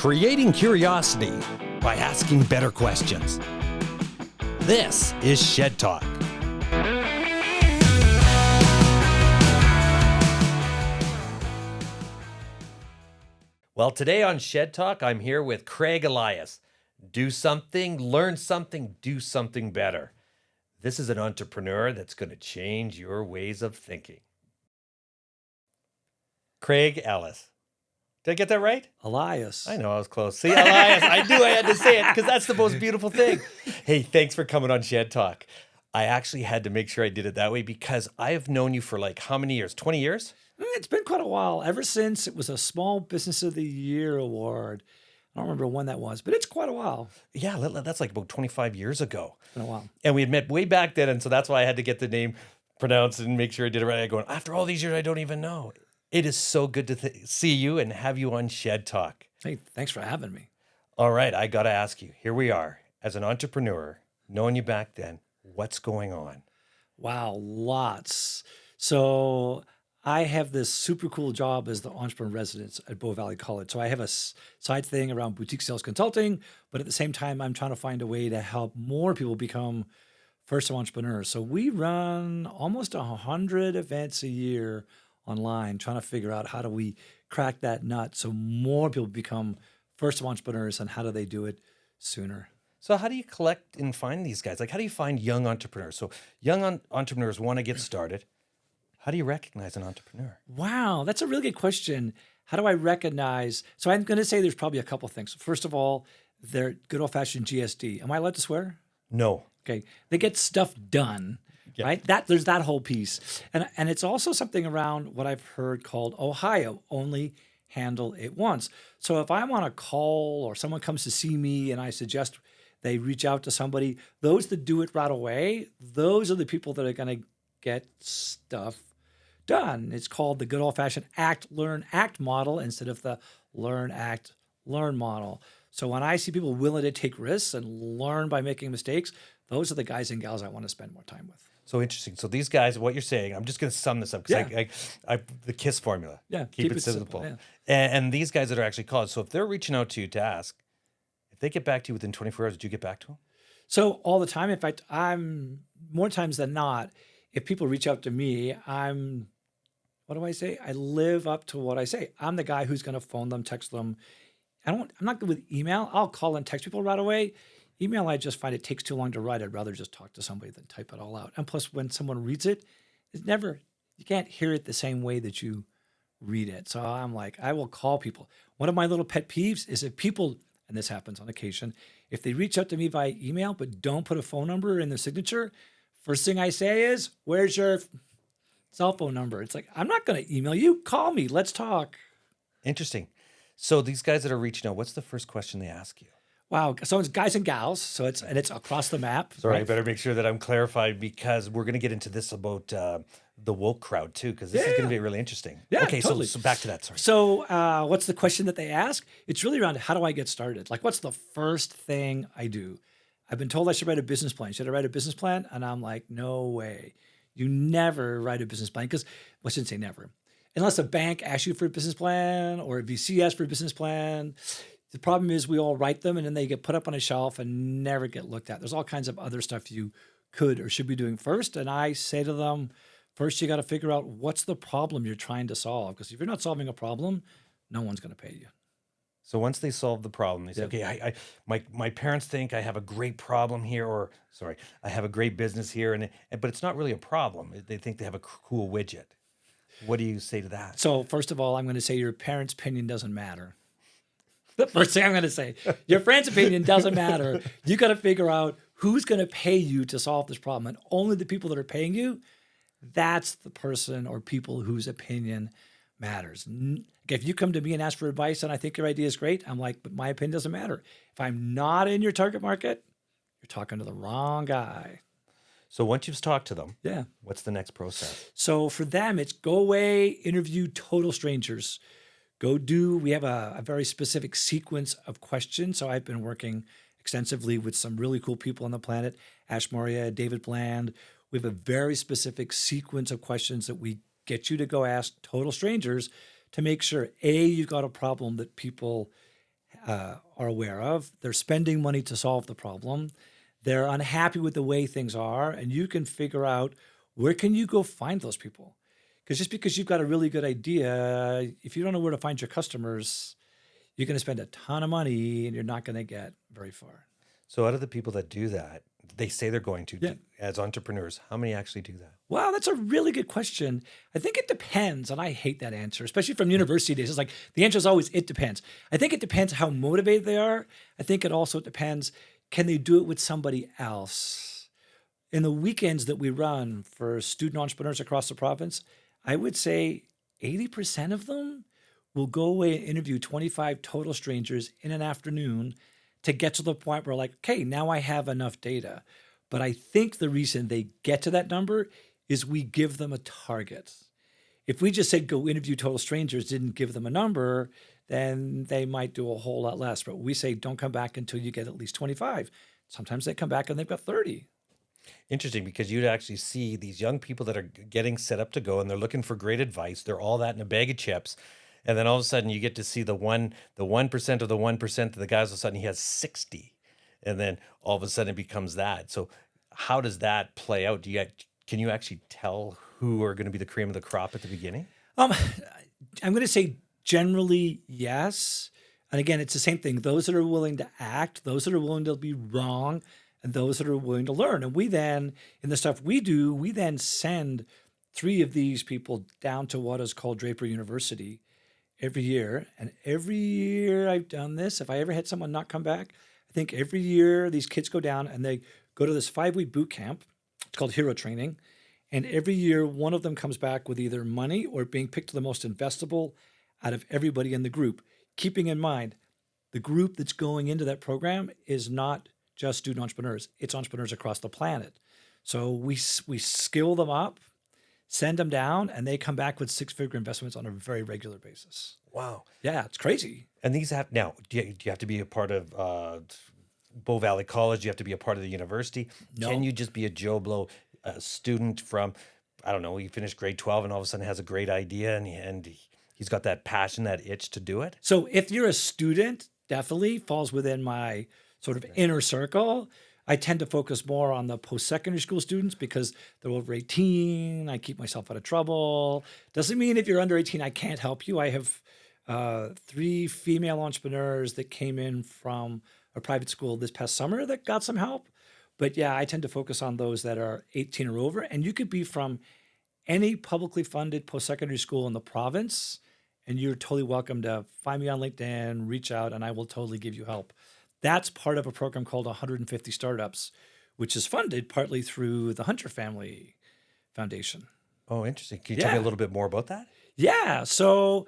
creating curiosity by asking better questions. This is Shed Talk. Well, today on Shed Talk, I'm here with Craig Elias. Do something, learn something, do something better. This is an entrepreneur that's going to change your ways of thinking. Craig Ellis. Did I get that right? Elias. I know, I was close. See, Elias, I knew I had to say it because that's the most beautiful thing. Hey, thanks for coming on Shed Talk. I actually had to make sure I did it that way because I have known you for like how many years? 20 years? It's been quite a while, ever since it was a Small Business of the Year award. I don't remember when that was, but it's quite a while. Yeah, that's like about 25 years ago. It's been a while. And we had met way back then, and so that's why I had to get the name pronounced and make sure I did it right. I go, after all these years, I don't even know. It is so good to see you and have you on Shed Talk. Hey, thanks for having me. All right, I got to ask you, here we are, as an entrepreneur, knowing you back then, what's going on? Wow, lots. So I have this super cool job as the entrepreneur resident at Bow Valley College. So I have a side thing around boutique sales consulting, but at the same time, I'm trying to find a way to help more people become first-time entrepreneurs. So we run almost 100 events a year online, trying to figure out how do we crack that nut so more people become first-time entrepreneurs, and how do they do it sooner? So how do you collect and find these guys? Like, how do you find young entrepreneurs? So young entrepreneurs want to get started. How do you recognize an entrepreneur? Wow, that's a really good question. How do I recognize? So I'm going to say there's probably a couple things. First of all, they're good old-fashioned GSD. Am I allowed to swear? No. Okay. They get stuff done, right? There's that whole piece. And it's also something around what I've heard called Ohio, only handle it once. So if I'm on a call or someone comes to see me and I suggest they reach out to somebody, those that do it right away, those are the people that are going to get stuff done. It's called the good old-fashioned act, learn, act model instead of the learn, act, learn model. So when I see people willing to take risks and learn by making mistakes, those are the guys and gals I want to spend more time with. So interesting. So these guys, what you're saying, I'm just going to sum this up because the KISS formula. Yeah, keep it simple. Yeah. And these guys that are actually called. So if they're reaching out to you to ask, if they get back to you within 24 hours, did you get back to them? So all the time. In fact, I'm more times than not, if people reach out to me, what do I say? I live up to what I say. I'm the guy who's going to phone them, text them. I'm not good with email. I'll call and text people right away. Email, I just find it takes too long to write. I'd rather just talk to somebody than type it all out. And plus, when someone reads it, you can't hear it the same way that you read it. So I'm like, I will call people. One of my little pet peeves is if people, and this happens on occasion, if they reach out to me via email but don't put a phone number in their signature, first thing I say is, where's your cell phone number? It's like, I'm not going to email you. Call me. Let's talk. Interesting. So these guys that are reaching out, what's the first question they ask you? Wow. So it's guys and gals. So it's across the map. Sorry, right? I better make sure that I'm clarified because we're going to get into this about the woke crowd too, because this is going to be really interesting. Yeah, okay, totally. so back to that. Sorry. So what's the question that they ask? It's really around how do I get started? Like, what's the first thing I do? I've been told I should write a business plan. Should I write a business plan? And I'm like, no way. You never write a business plan because, well, I shouldn't say never. Unless a bank asks you for a business plan or a VC asks for a business plan. The problem is we all write them and then they get put up on a shelf and never get looked at. There's all kinds of other stuff you could or should be doing first. And I say to them, first, you got to figure out what's the problem you're trying to solve. Because if you're not solving a problem, no one's going to pay you. So once they solve the problem, they say, okay, my parents think I have a great problem here, or sorry, I have a great business here, but it's not really a problem. They think they have a cool widget. What do you say to that? So first of all, I'm going to say your parents' opinion doesn't matter. The first thing I'm going to say, your friend's opinion doesn't matter. You got to figure out who's going to pay you to solve this problem. And only the people that are paying you, that's the person or people whose opinion matters. If you come to me and ask for advice and I think your idea is great, I'm like, but my opinion doesn't matter. If I'm not in your target market, you're talking to the wrong guy. So once you've talked to them, yeah, what's the next process? So for them, it's go away, interview total strangers. We have a very specific sequence of questions. So I've been working extensively with some really cool people on the planet, Ash Maurya, David Bland. We have a very specific sequence of questions that we get you to go ask total strangers to make sure, A, you've got a problem that people are aware of. They're spending money to solve the problem. They're unhappy with the way things are, and you can figure out where can you go find those people. Because just because you've got a really good idea, if you don't know where to find your customers, you're going to spend a ton of money and you're not going to get very far. So out of the people that do that, they say they're going to, Yeah. as entrepreneurs, how many actually do that? Wow, that's a really good question. I think it depends, and I hate that answer, especially from university days. It's like the answer is always it depends. I think it depends how motivated they are. I think it also depends, can they do it with somebody else? In the weekends that we run for student entrepreneurs across the province, I would say 80% of them will go away and interview 25 total strangers in an afternoon to get to the point where, like, okay, now I have enough data. But I think the reason they get to that number is we give them a target. If we just said go interview total strangers, didn't give them a number, then they might do a whole lot less. But we say don't come back until you get at least 25. Sometimes they come back and they've got 30. Interesting, because you'd actually see these young people that are getting set up to go and they're looking for great advice. They're all that in a bag of chips. And then all of a sudden you get to see the 1% of the 1% of the guys, all of a sudden he has 60. And then all of a sudden it becomes that. So how does that play out? Can you actually tell who are going to be the cream of the crop at the beginning? Um, I'm going to say generally yes. And again, it's the same thing. Those that are willing to act, those that are willing to be wrong, and those that are willing to learn. And we then, in the stuff we do, we then send 3 of these people down to what is called Draper University every year. And every year I've done this, if I ever had someone not come back, I think every year these kids go down and they go to this 5-week boot camp. It's called hero training. And every year, one of them comes back with either money or being picked the most investable out of everybody in the group. Keeping in mind, the group that's going into that program is not just student entrepreneurs, it's entrepreneurs across the planet. So we skill them up, send them down, and they come back with 6-figure investments on a very regular basis. Wow. Yeah, it's crazy. And these have now, do you have to be a part of Bow Valley College? Do you have to be a part of the university? No. Can you just be a Joe Blow student from, I don't know, he finished grade 12 and all of a sudden has a great idea and he's got that passion, that itch to do it? So if you're a student, definitely falls within my sort of inner circle. I tend to focus more on the post-secondary school students because they're over 18. I keep myself out of trouble. Doesn't mean if you're under 18, I can't help you. I have 3 female entrepreneurs that came in from a private school this past summer that got some help. But yeah, I tend to focus on those that are 18 or over. And you could be from any publicly funded post-secondary school in the province, and you're totally welcome to find me on LinkedIn, reach out, and I will totally give you help. That's part of a program called 150 Startups, which is funded partly through the Hunter Family Foundation. Oh, interesting. Can you tell me a little bit more about that? Yeah. So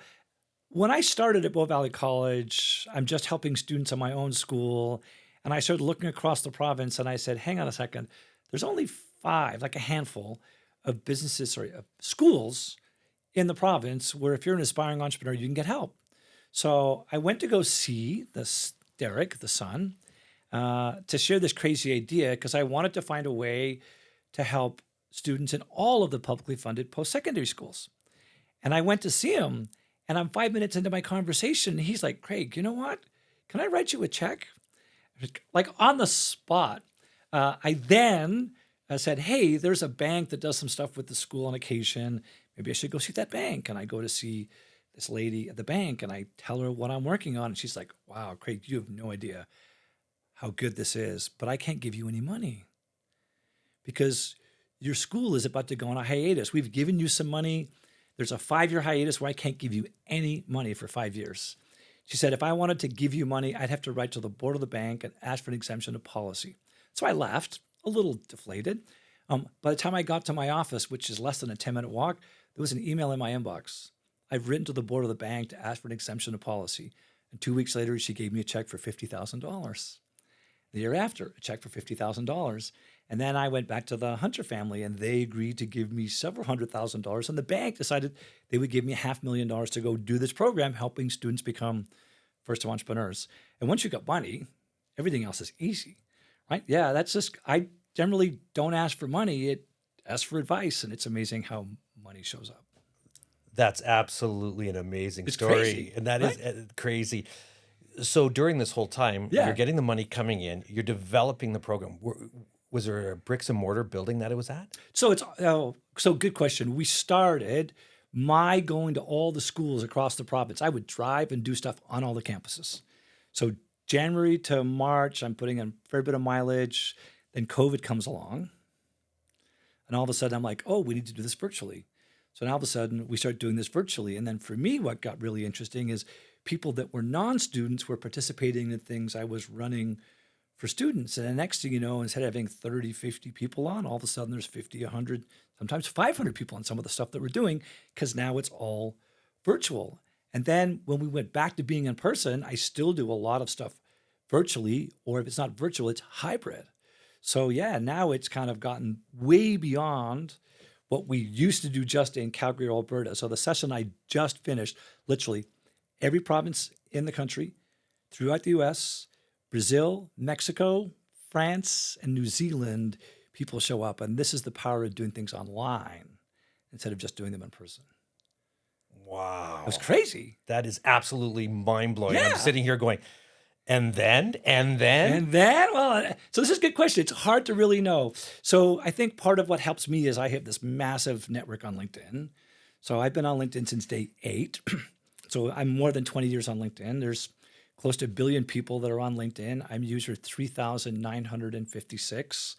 when I started at Bow Valley College, I'm just helping students in my own school. And I started looking across the province and I said, hang on a second, there's only 5, like a handful of schools in the province where if you're an aspiring entrepreneur, you can get help. So I went to go see Derek, the son, to share this crazy idea because I wanted to find a way to help students in all of the publicly funded post-secondary schools. And I went to see him and I'm 5 minutes into my conversation. And he's like, Craig, you know what? Can I write you a check? Like on the spot. I then said, hey, there's a bank that does some stuff with the school on occasion. Maybe I should go see that bank. And I go to see this lady at the bank and I tell her what I'm working on. And she's like, wow, Craig, you have no idea how good this is, but I can't give you any money because your school is about to go on a hiatus. We've given you some money. There's a 5-year hiatus where I can't give you any money for 5 years. She said, if I wanted to give you money, I'd have to write to the board of the bank and ask for an exemption of policy. So I left, a little deflated. By the time I got to my office, which is less than a 10-minute walk, there was an email in my inbox. I've written to the board of the bank to ask for an exemption of policy. And 2 weeks later, she gave me a check for $50,000. The year after, a check for $50,000. And then I went back to the Hunter family and they agreed to give me several $100,000. And the bank decided they would give me $500,000 to go do this program, helping students become first-time entrepreneurs. And once you got money, everything else is easy, right? Yeah, that's just, I generally don't ask for money. It asks for advice. And it's amazing how money shows up. That's absolutely an amazing It's story. crazy, And that right? is crazy. So during this whole time, Yeah. you're getting the money coming in, you're developing the program. Was there a bricks and mortar building that it was at? So so good question. We started my going to all the schools across the province. I would drive and do stuff on all the campuses. So January to March, I'm putting in a fair bit of mileage. Then COVID comes along. And all of a sudden I'm like, oh, we need to do this virtually. So now all of a sudden we start doing this virtually. And then for me, what got really interesting is people that were non-students were participating in things I was running for students. And the next thing you know, instead of having 30, 50 people on, all of a sudden there's 50, 100, sometimes 500 people on some of the stuff that we're doing, because now it's all virtual. And then when we went back to being in person, I still do a lot of stuff virtually, or if it's not virtual, it's hybrid. So yeah, now it's kind of gotten way beyond what we used to do just in Calgary or Alberta. So the session I just finished, literally every province in the country, throughout the US, Brazil, Mexico, France, and New Zealand, people show up. And this is the power of doing things online instead of just doing them in person. Wow. It was crazy. That is absolutely mind-blowing. Yeah. I'm sitting here going, and then? And then, well, so this is a good question. It's hard to really know. So I think part of what helps me is I have this massive network on LinkedIn. So I've been on LinkedIn since day 8. So I'm more than 20 years on LinkedIn. There's close to 1 billion people that are on LinkedIn. I'm user 3,956.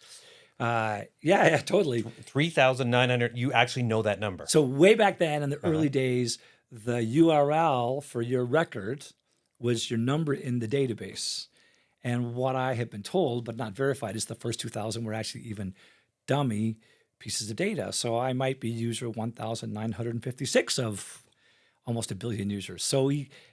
Yeah, totally. 3,900. You actually know that number. So way back then in the early days, the URL for your record was your number in the database. And what I have been told, but not verified, is the first 2,000 were actually even dummy pieces of data. So I might be user 1,956 of almost 1 billion users. So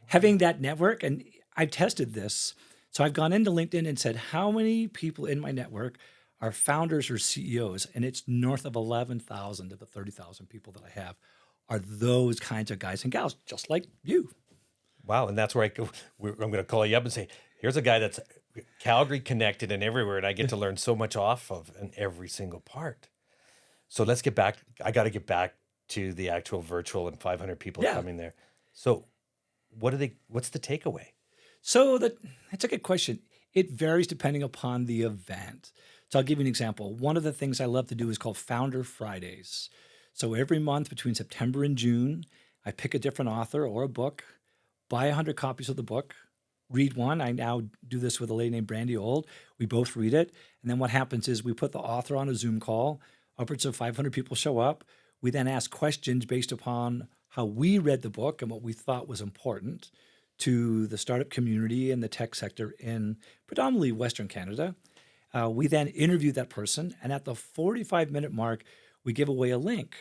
having that network, and I've tested this. So I've gone into LinkedIn and said, how many people in my network are founders or CEOs? And it's north of 11,000 of the 30,000 people that I have are those kinds of guys and gals, just like you. Wow. And that's where I'm going to call you up and say, here's a guy that's Calgary connected and everywhere. And I get to learn so much off of in every single part. So let's get back. I got to get back to the actual virtual and 500 people coming there. So what's the takeaway? So that's a good question. It varies depending upon the event. So I'll give you an example. One of the things I love to do is called Founder Fridays. So every month between September and June, I pick a different author or a book, buy 100 copies of the book, read one. I now do this with a lady named Brandy Old. We both read it. And then what happens is we put the author on a Zoom call. Upwards of 500 people show up. We then ask questions based upon how we read the book and what we thought was important to the startup community and the tech sector in predominantly Western Canada. We then interview that person. And at the 45-minute mark, we give away a link.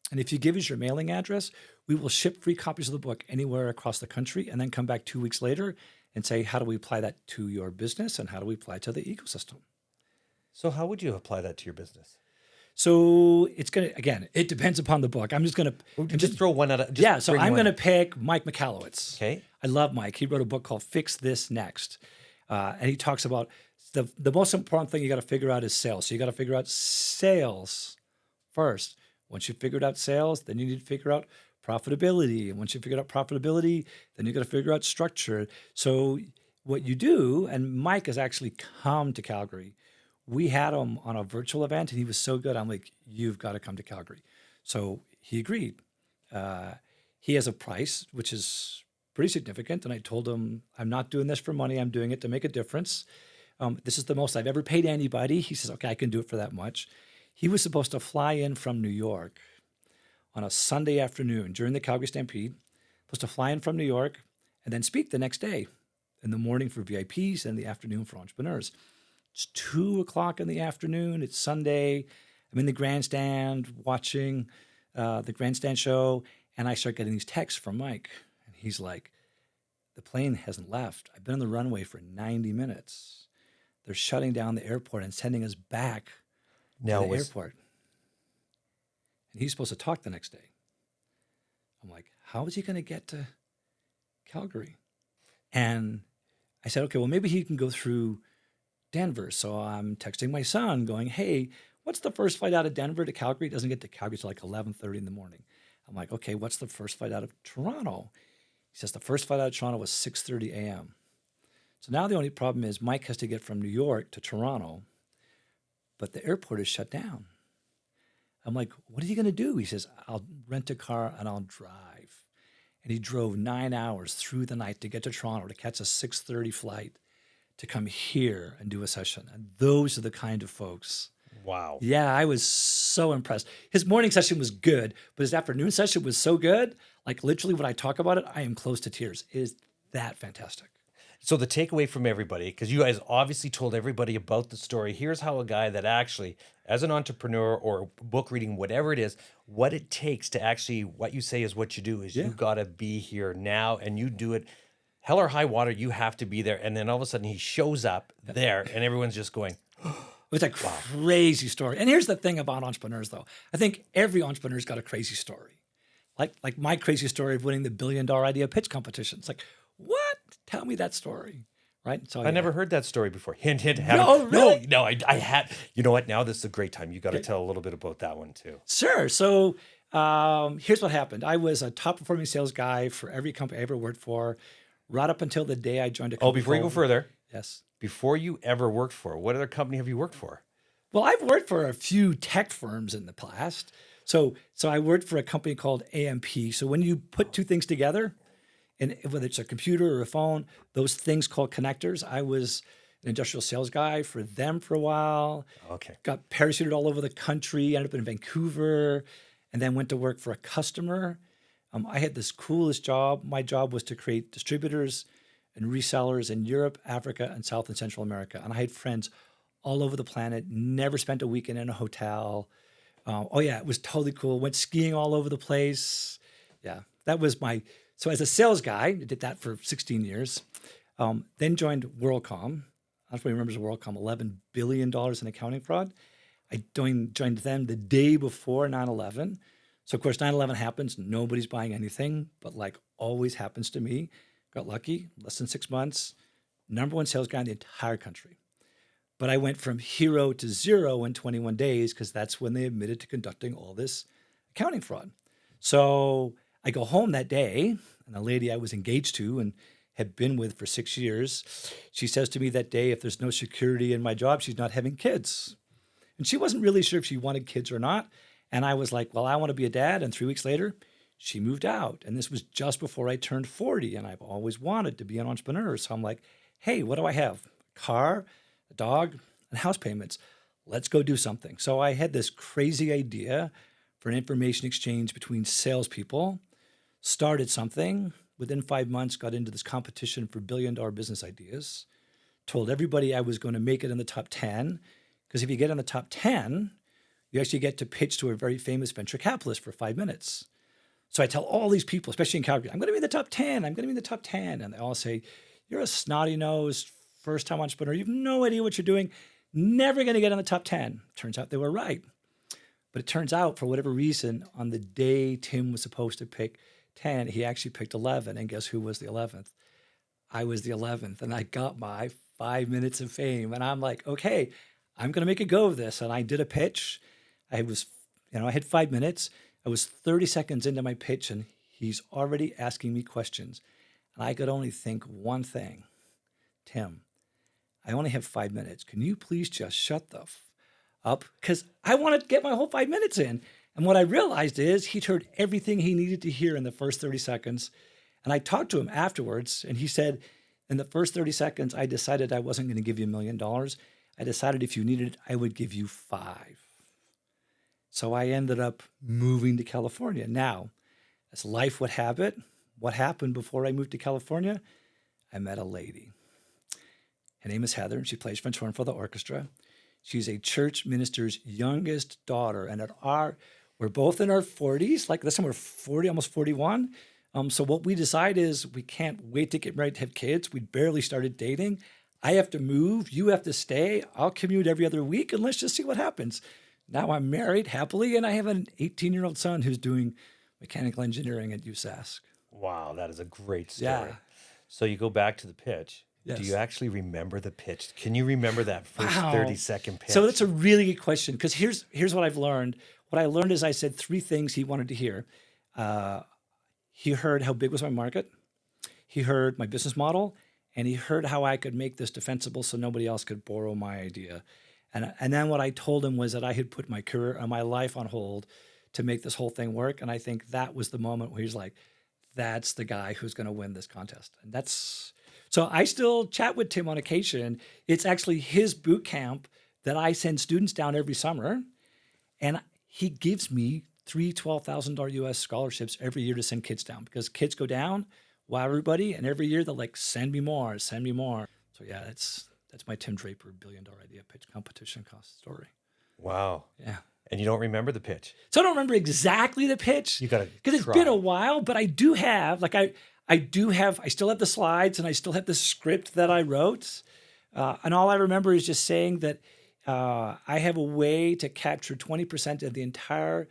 And if you give us your mailing address, we will ship free copies of the book anywhere across the country and then come back 2 weeks later and say, how do we apply that to your business and how do we apply it to the ecosystem? So how would you apply that to your business? So it's going to, again, it depends upon the book. I'm just going to just throw one out. So I'm going to pick Mike Michalowicz. Okay. I love Mike. He wrote a book called Fix This Next. And he talks about the most important thing you got to figure out is sales. So you got to figure out sales first. Once you figured out sales, then you need to figure out profitability. And once you figured out profitability, then you got to figure out structure. So what you do, and Mike has actually come to Calgary. We had him on a virtual event and he was so good. I'm like, you've got to come to Calgary. So he agreed. He has a price, which is pretty significant. And I told him, I'm not doing this for money. I'm doing it to make a difference. This is the most I've ever paid anybody. He says, okay, I can do it for that much. He was supposed to fly in from New York on a Sunday afternoon during the Calgary Stampede, supposed to fly in from New York and then speak the next day in the morning for VIPs and the afternoon for entrepreneurs. It's 2:00 in the afternoon. It's Sunday. I'm in the grandstand watching the grandstand show, and I start getting these texts from Mike. And he's like, the plane hasn't left. I've been on the runway for 90 minutes. They're shutting down the airport and sending us back to the airport. And he's supposed to talk the next day. I'm like, how is he going to get to Calgary? And I said, okay, well, maybe he can go through Denver. So I'm texting my son going, hey, what's the first flight out of Denver to Calgary? It doesn't get to Calgary till like 11:30 in the morning. I'm like, okay, what's the first flight out of Toronto? He says the first flight out of Toronto was 6:30 a.m. So now the only problem is Mike has to get from New York to Toronto, but the airport is shut down. I'm like, what are you going to do? He says, I'll rent a car and I'll drive. And he drove 9 hours through the night to get to Toronto to catch a 6:30 flight to come here and do a session. And those are the kind of folks. Wow. Yeah, I was so impressed. His morning session was good, but his afternoon session was so good. Like literally when I talk about it, I am close to tears. It is that fantastic. So the takeaway from everybody, because you guys obviously told everybody about the story, here's how a guy that actually, as an entrepreneur or book reading, whatever it is, what it takes to actually, what you say is what you do, is you got to be here now and you do it. Hell or high water, you have to be there. And then all of a sudden he shows up there and everyone's just going, It was a crazy story. And here's the thing about entrepreneurs, though. I think every entrepreneur's got a crazy story. Like my crazy story of winning the $1 billion idea pitch competition. It's like, what? Tell me that story, right? So I never heard that story before. Hint, hint. No, really? No, I had. You know what? Now this is a great time. You got to tell a little bit about that one too. Sure. So here's what happened. I was a top performing sales guy for every company I ever worked for, right up until the day I joined a company. Oh, before you go further. Yes. Before you ever worked for, what other company have you worked for? Well, I've worked for a few tech firms in the past. So I worked for a company called AMP. So when you put two things together, and whether it's a computer or a phone, those things called connectors. I was an industrial sales guy for them for a while. Okay. Got parachuted all over the country, ended up in Vancouver, and then went to work for a customer. I had this coolest job. My job was to create distributors and resellers in Europe, Africa, and South and Central America. And I had friends all over the planet, never spent a weekend in a hotel. It was totally cool. Went skiing all over the place. Yeah, that was my... So as a sales guy, I did that for 16 years, then joined WorldCom. Everybody remembers WorldCom, $11 billion in accounting fraud. I joined them the day before 9/11. So of course, 9/11 happens, nobody's buying anything, but like always happens to me. Got lucky, less than 6 months, number one sales guy in the entire country. But I went from hero to zero in 21 days because that's when they admitted to conducting all this accounting fraud. So I go home that day, and a lady I was engaged to and had been with for 6 years, she says to me that day, if there's no security in my job, she's not having kids. And she wasn't really sure if she wanted kids or not. And I was like, well, I want to be a dad. And 3 weeks later, she moved out. And this was just before I turned 40. And I've always wanted to be an entrepreneur. So I'm like, hey, what do I have? A car, a dog, and house payments. Let's go do something. So I had this crazy idea for an information exchange between salespeople, started something. Within 5 months, got into this competition for billion-dollar business ideas, told everybody I was going to make it in the top 10, because if you get in the top 10, you actually get to pitch to a very famous venture capitalist for 5 minutes. So I tell all these people, especially in Calgary, I'm going to be in the top 10, I'm going to be in the top 10. And they all say, you're a snotty-nosed, first-time entrepreneur. You have no idea what you're doing. Never going to get in the top 10. Turns out they were right. But it turns out, for whatever reason, on the day Tim was supposed to pick 10, he actually picked 11. And guess who was the 11th? I was the 11th. And I got my 5 minutes of fame. And I'm like, okay, I'm going to make a go of this. And I did a pitch. I had 5 minutes. I was 30 seconds into my pitch, and he's already asking me questions. And I could only think one thing. Tim, I only have 5 minutes. Can you please just shut the up? Because I want to get my whole 5 minutes in. And what I realized is he'd heard everything he needed to hear in the first 30 seconds. And I talked to him afterwards, and he said, in the first 30 seconds, I decided I wasn't going to give you $1 million. I decided if you needed it, I would give you 5. So I ended up moving to California. Now, as life would have it, what happened before I moved to California? I met a lady. Her name is Heather, and she plays French horn for the orchestra. She's a church minister's youngest daughter, and we're both in our 40s. Like this time we're 40, almost 41. So what we decide is we can't wait to get married to have kids. We barely started dating. I have to move. You have to stay. I'll commute every other week, and let's just see what happens. Now I'm married happily, and I have an 18-year-old son who's doing mechanical engineering at USask. Wow, that is a great story. Yeah. So you go back to the pitch. Yes. Do you actually remember the pitch? Can you remember that first Wow. 30-second pitch? So that's a really good question, because here's what I've learned. What I learned is I said 3 things he wanted to hear. He heard how big was my market. He heard my business model, and he heard how I could make this defensible so nobody else could borrow my idea. And then what I told him was that I had put my career and my life on hold to make this whole thing work. And I think that was the moment where he's like, that's the guy who's going to win this contest. And that's, so I still chat with Tim on occasion. It's actually his boot camp that I send students down every summer. And he gives me three $12,000 US scholarships every year to send kids down, because kids go down, wow, everybody. And every year they're like, send me more, send me more. So yeah, that's my Tim Draper $1 billion idea pitch competition cost story. Wow. Yeah. And you don't remember the pitch? So I don't remember exactly the pitch. You got to, because it's been a while, but I do have, like I still have the slides and I still have the script that I wrote. And all I remember is just saying that I have a way to capture 20% of the entire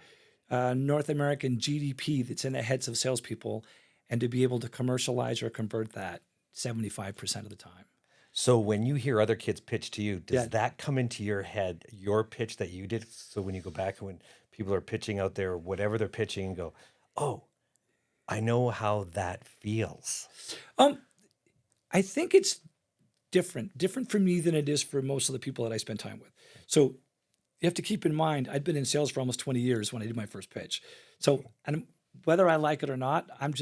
North American GDP that's in the heads of salespeople, and to be able to commercialize or convert that 75% of the time. So when you hear other kids pitch to you, does that come into your head, your pitch that you did? So when you go back and when people are pitching out there, whatever they're pitching, and go, oh, I know how that feels. I think it's different for me than it is for most of the people that I spend time with. So you have to keep in mind, I'd been in sales for almost 20 years when I did my first pitch. So, and whether I like it or not, I'm a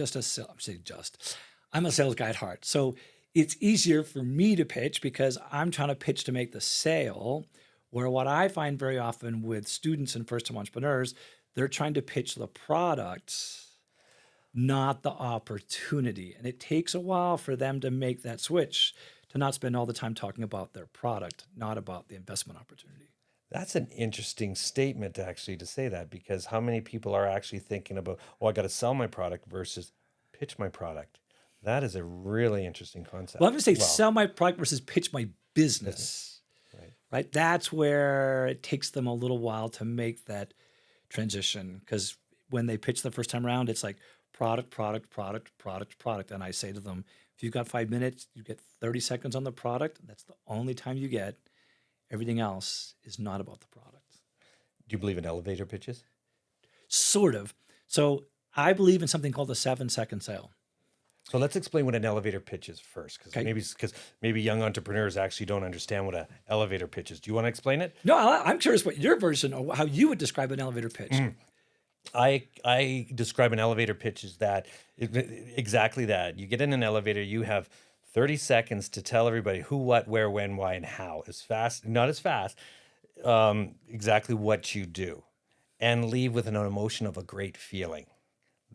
sales guy at heart. So it's easier for me to pitch because I'm trying to pitch to make the sale, where what I find very often with students and first-time entrepreneurs, they're trying to pitch the product, not the opportunity. And it takes a while for them to make that switch, to not spend all the time talking about their product, not about the investment opportunity. That's an interesting statement, actually, to say that, because how many people are actually thinking about, oh, I got to sell my product versus pitch my product? That is a really interesting concept. Well, I'm going to say sell my product versus pitch my business. Right? That's where it takes them a little while to make that transition, because when they pitch the first time around, it's like product. And I say to them, if you've got 5 minutes, you get 30 seconds on the product. That's the only time you get. Everything else is not about the product. Do you believe in elevator pitches? Sort of. So I believe in something called the 7-second sale. So let's explain what an elevator pitch is first, because maybe young entrepreneurs actually don't understand what an elevator pitch is. Do you want to explain it? No, I'm curious what your version of how you would describe an elevator pitch. I describe an elevator pitch as exactly that. You get in an elevator, you have 30 seconds to tell everybody who, what, where, when, why, and how. Not as fast, exactly what you do, and leave with an emotion of a great feeling.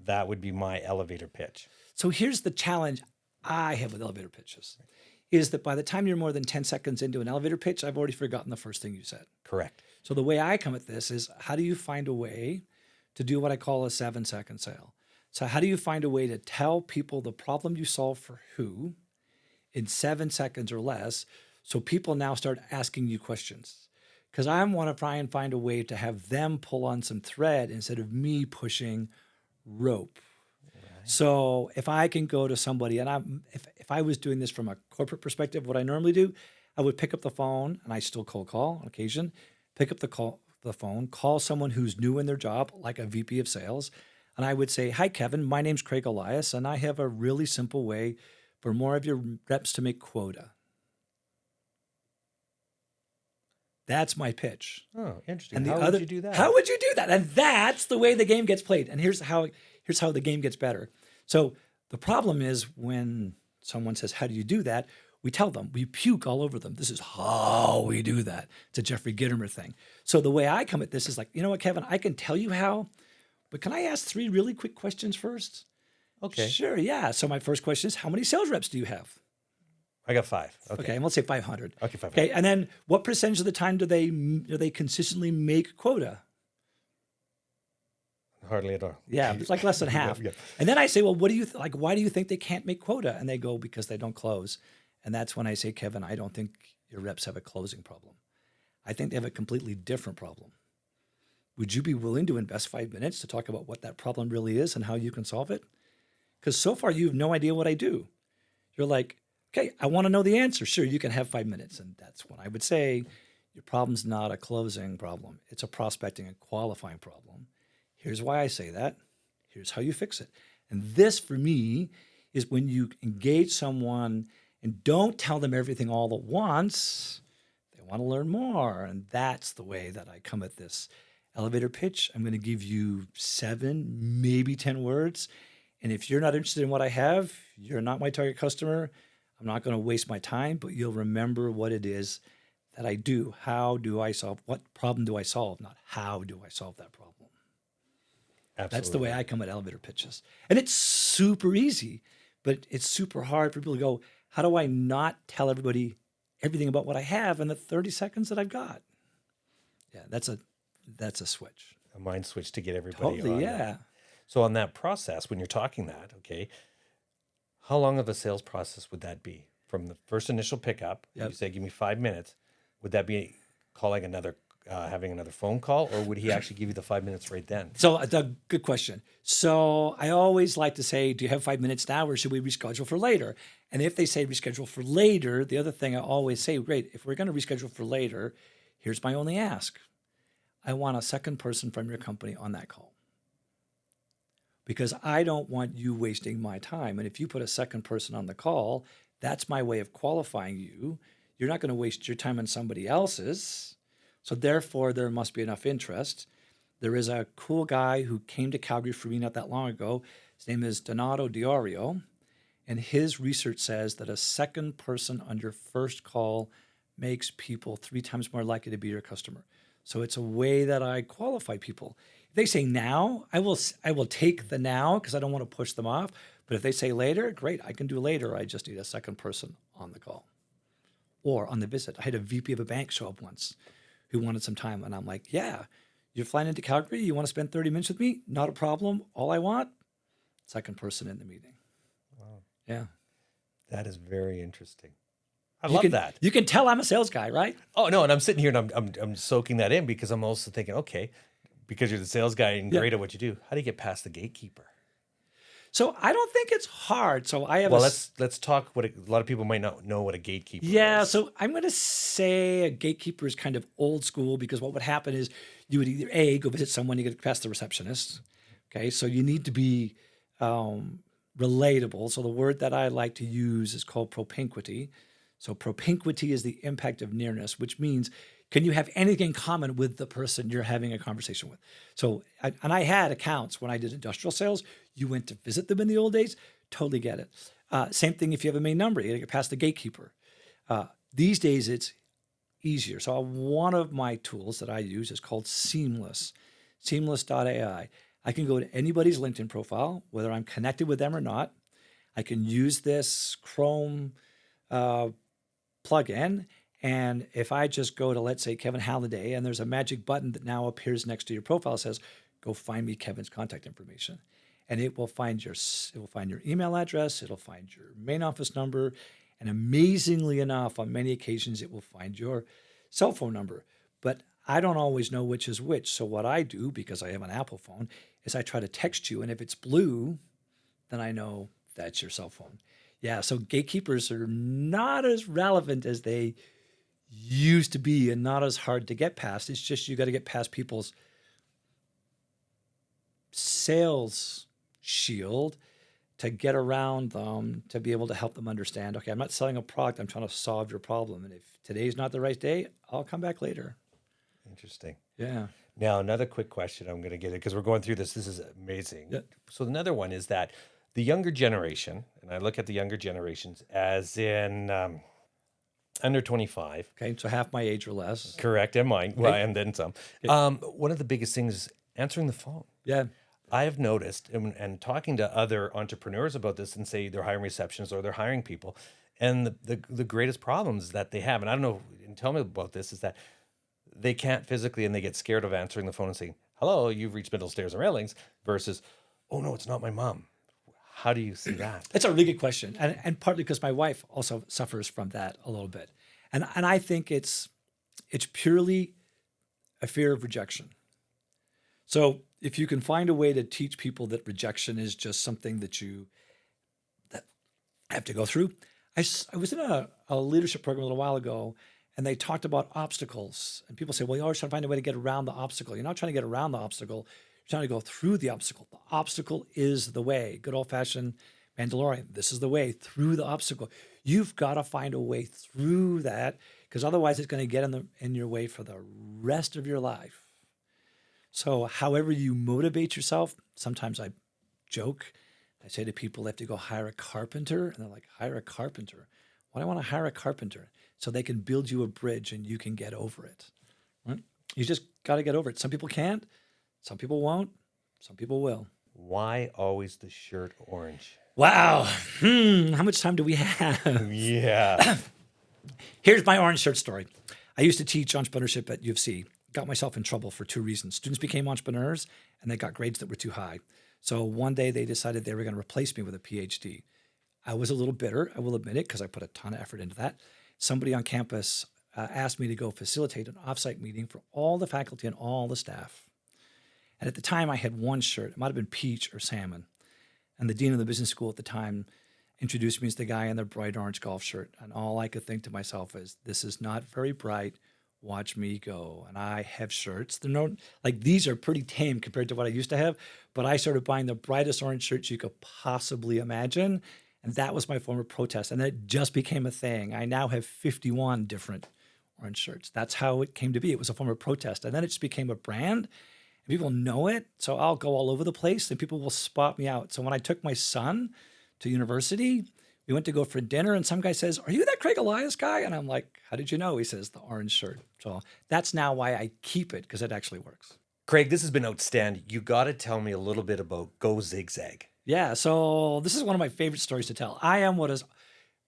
That would be my elevator pitch. So here's the challenge I have with elevator pitches, is that by the time you're more than 10 seconds into an elevator pitch, I've already forgotten the first thing you said. Correct. So the way I come at this is, how do you find a way to do what I call a 7-second sale? So how do you find a way to tell people the problem you solve for who in 7 seconds or less, so people now start asking you questions? Because I want to try and find a way to have them pull on some thread instead of me pushing rope. So if I can go to somebody, and if I was doing this from a corporate perspective, what I normally do, I would pick up the phone, and I still cold call on occasion, pick up the phone, call someone who's new in their job, like a VP of sales, and I would say, hi, Kevin, my name's Craig Elias, and I have a really simple way for more of your reps to make quota. That's my pitch. Oh, interesting. And how would you do that? How would you do that? And that's the way the game gets played. And here's how the game gets better. So the problem is when someone says, how do you do that? We tell them, we puke all over them. This is how we do that. It's a Jeffrey Gitomer thing. So the way I come at this is like, you know what, Kevin, I can tell you how, but can I ask 3 really quick questions first? Okay. Sure, yeah. So my first question is, how many sales reps do you have? I got 5. Okay, and let's say 500. Okay, 500. Okay, and then what percentage of the time do they consistently make quota? Hardly at all. Yeah, it's like less than half. Yeah. And then I say, well, what do you why do you think they can't make quota? And they go, because they don't close. And that's when I say, Kevin, I don't think your reps have a closing problem. I think they have a completely different problem. Would you be willing to invest 5 minutes to talk about what that problem really is and how you can solve it? Because so far you have no idea what I do. You're like, okay, I want to know the answer. Sure, you can have 5 minutes. And that's when I would say, your problem's not a closing problem. It's a prospecting and qualifying problem. Here's why I say that. Here's how you fix it. And this, for me, is when you engage someone And don't tell them everything all at once. They want to learn more. And that's the way that I come at this elevator pitch. I'm going to give you 7, maybe 10 words. And if you're not interested in what I have, you're not my target customer. I'm not going to waste my time, but you'll remember what it is that I do. How do I solve? What problem do I solve? Not how do I solve that problem? Absolutely. That's the way I come at elevator pitches. And it's super easy, but it's super hard for people to go, how do I not tell everybody everything about what I have in the 30 seconds that I've got? Yeah, that's a switch. A mind switch to get everybody on Totally, that. yeah. So on that process, when you're talking that, okay, how long of a sales process would that be? From the first initial pickup, Yep. you say, give me 5 minutes. Would that be calling another, having another phone call, or would he actually give you the 5 minutes right then? So, Doug, good question. So I always like to say, do you have 5 minutes now or should we reschedule for later? And if they say reschedule for later, the other thing I always say, great, if we're going to reschedule for later, here's my only ask. I want a second person from your company on that call. Because I don't want you wasting my time. And if you put a second person on the call, that's my way of qualifying you. You're not going to waste your time on somebody else's. So therefore, there must be enough interest. There is a cool guy who came to Calgary for me not that long ago. His name is Donato Diorio. And his research says that a second person on your first call makes people 3 times more likely to be your customer. So it's a way that I qualify people. If they say now, I will take the now because I don't want to push them off. But if they say later, great, I can do later. I just need a second person on the call or on the visit. I had a VP of a bank show up once who wanted some time. And I'm like, yeah, you're flying into Calgary. You want to spend 30 minutes with me? Not a problem. All I want, second person in the meeting. Wow. Yeah. That is very interesting. I You love can, that. You can tell I'm a sales guy, right? Oh no, and I'm sitting here and I'm soaking that in because I'm also thinking, okay, because you're the sales guy and Yeah. great at what you do, how do you get past the gatekeeper? So I don't think it's hard. So I have Well, let's talk what a lot of people might not know what a gatekeeper Yeah, is. so I'm going to say a gatekeeper is kind of old school because what would happen is you would either A, go visit someone, you get past the receptionist. Okay, so you need to be relatable. So the word that I like to use is called propinquity. So propinquity is the impact of nearness, which means can you have anything in common with the person you're having a conversation with? So, and I had accounts when I did industrial sales. You went to visit them in the old days. Totally get it. Same thing if you have a main number, you got to get past the gatekeeper. These days, it's easier. So one of my tools that I use is called Seamless, seamless.ai. I can go to anybody's LinkedIn profile, whether I'm connected with them or not. I can use this Chrome plugin. And if I just go to, let's say, Kevin Halliday, and there's a magic button that now appears next to your profile that says, go find me Kevin's contact information. And it will find your email address, it'll find your main office number, and amazingly enough, on many occasions, it will find your cell phone number. But I don't always know which is which. So what I do, because I have an Apple phone, is I try to text you, and if it's blue, then I know that's your cell phone. Yeah, so gatekeepers are not as relevant as they used to be and not as hard to get past. It's just you got to get past people's sales shield to get around them, to be able to help them understand, okay, I'm not selling a product, I'm trying to solve your problem. And if today's not the right day, I'll come back later. Interesting. Yeah. Now, another quick question I'm going to get it because we're going through this. This is amazing. Yeah. So another one is that the younger generation, and I look at the younger generations as in under 25. Okay, so half my age or less. Correct, and mine. Well, and then some. Okay. One of the biggest things is answering the phone. Yeah. I have noticed, and talking to other entrepreneurs about this, and say they're hiring receptionists or they're hiring people, and the greatest problems that they have, and I don't know, and tell me about this, is that they can't physically, and they get scared of answering the phone and saying, "Hello, you've reached Middle Stairs and Railings," versus, "Oh no, it's not my mom." How do you see that? That's a really good question. And partly because my wife also suffers from that a little bit. And I think it's purely a fear of rejection. So if you can find a way to teach people that rejection is just something that have to go through. I was in a leadership program a little while ago, and they talked about obstacles. And people say, well, you're always trying to find a way to get around the obstacle. You're not trying to get around the obstacle. You're trying to go through the obstacle. The obstacle is the way. Good old-fashioned Mandalorian, this is the way through the obstacle. You've got to find a way through that, because otherwise it's going to get in your way for the rest of your life. So however you motivate yourself, sometimes I joke. I say to people, they have to go hire a carpenter. And they're like, hire a carpenter? Why do I want to hire a carpenter? So they can build you a bridge and you can get over it. Right? You just got to get over it. Some people can't. Some people won't. Some people will. Why always the shirt orange? Wow. How much time do we have? Yeah. Here's my orange shirt story. I used to teach entrepreneurship at U of C. Got myself in trouble for two reasons. Students became entrepreneurs and they got grades that were too high. So one day they decided they were going to replace me with a PhD. I was a little bitter, I will admit it, because I put a ton of effort into that. Somebody on campus asked me to go facilitate an offsite meeting for all the faculty and all the staff. And at the time I had one shirt. It might have been peach or salmon. And the dean of the business school at the time introduced me as the guy in the bright orange golf shirt. And all I could think to myself is, this is not very bright. Watch me go. And I have shirts. They're no, like, these are pretty tame compared to what I used to have. But I started buying the brightest orange shirts you could possibly imagine. And that was my form of protest. And then it just became a thing. I now have 51 different orange shirts. That's how it came to be. It was a form of protest. And then it just became a brand. And people know it. So I'll go all over the place and people will spot me out. So when I took my son to university, we went to go for dinner and some guy says, "Are you that Craig Elias guy?" And I'm like, "How did you know?" He says, "The orange shirt." So that's now why I keep it, because it actually works. Craig, this has been outstanding. You got to tell me a little bit about Go Zigzag. Yeah, so this is one of my favorite stories to tell. I am what is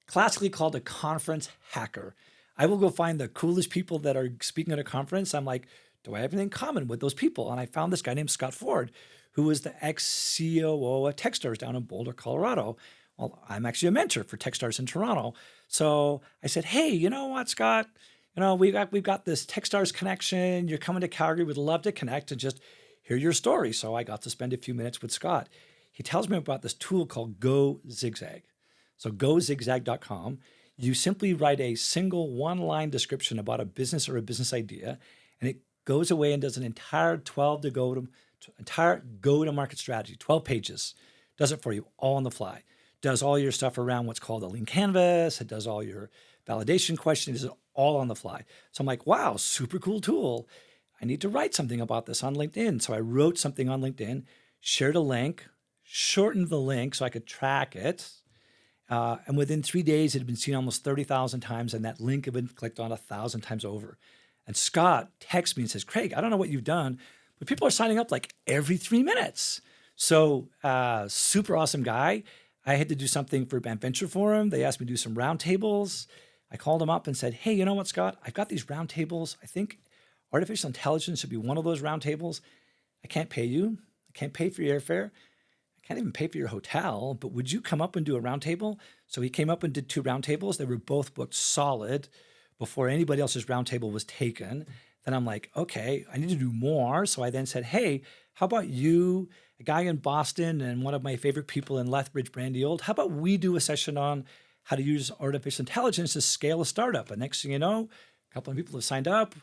classically called a conference hacker. I will go find the coolest people that are speaking at a conference. I'm like, do I have anything in common with those people? And I found this guy named Scott Ford, who was the ex-COO of Techstars down in Boulder, Colorado. Well, I'm actually a mentor for Techstars in Toronto. So I said, "Hey, you know what, Scott? You know, we've got this Techstars connection. You're coming to Calgary. We'd love to connect and just hear your story." So I got to spend a few minutes with Scott. He tells me about this tool called Go Zigzag. So gozigzag.com. You simply write a single one-line description about a business or a business idea, and it goes away and does an entire go-to-market strategy, 12 pages. Does it for you all on the fly. Does all your stuff around what's called a lean canvas. It does all your validation questions. It does it all on the fly. So I'm like, wow, super cool tool. I need to write something about this on LinkedIn. So I wrote something on LinkedIn, shared a link, shortened the link so I could track it. And within 3 days, it had been seen almost 30,000 times, and that link had been clicked on 1,000 times over. And Scott texts me and says, "Craig, I don't know what you've done, but people are signing up like every 3 minutes." So super awesome guy. I had to do something for Bank Venture Forum. They asked me to do some roundtables. I called him up and said, "Hey, you know what, Scott? I've got these roundtables. I think artificial intelligence should be one of those roundtables. I can't pay you. I can't pay for your airfare. I can't even pay for your hotel, but would you come up and do a roundtable?" So he came up and did 2 roundtables. They were both booked solid before anybody else's roundtable was taken. Then I'm like, okay, I need to do more. So I then said, "Hey, how about you, a guy in Boston and one of my favorite people in Lethbridge, Brandy Old, how about we do a session on how to use artificial intelligence to scale a startup?" And next thing you know, a couple of people have signed up.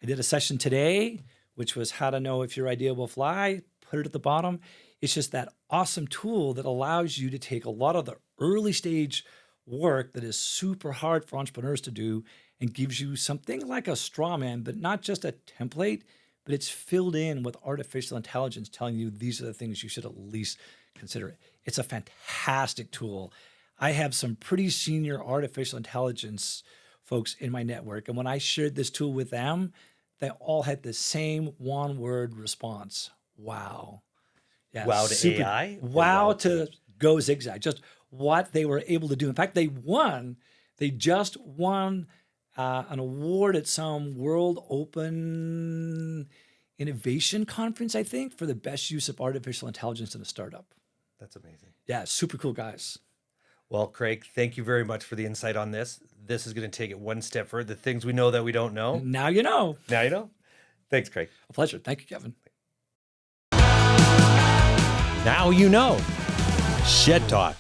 I did a session today, which was how to know if your idea will fly. Put it at the bottom. It's just that awesome tool that allows you to take a lot of the early stage work that is super hard for entrepreneurs to do and gives you something like a straw man, but not just a template, but it's filled in with artificial intelligence telling you these are the things you should at least consider. It's a fantastic tool. I have some pretty senior artificial intelligence folks in my network, and when I shared this tool with them, they all had the same one-word response: "Wow." Yeah, Wow to AI? Or wow to Go Zigzag. Just what they were able to do. In fact, they just won an award at some World Open Innovation Conference, I think, for the best use of artificial intelligence in a startup. That's amazing. Yeah, super cool guys. Well, Craig, thank you very much for the insight on this. This is going to take it one step further. The things we know that we don't know. Now you know. Now you know. Thanks, Craig. A pleasure. Thank you, Kevin. Now you know. Shed Talk.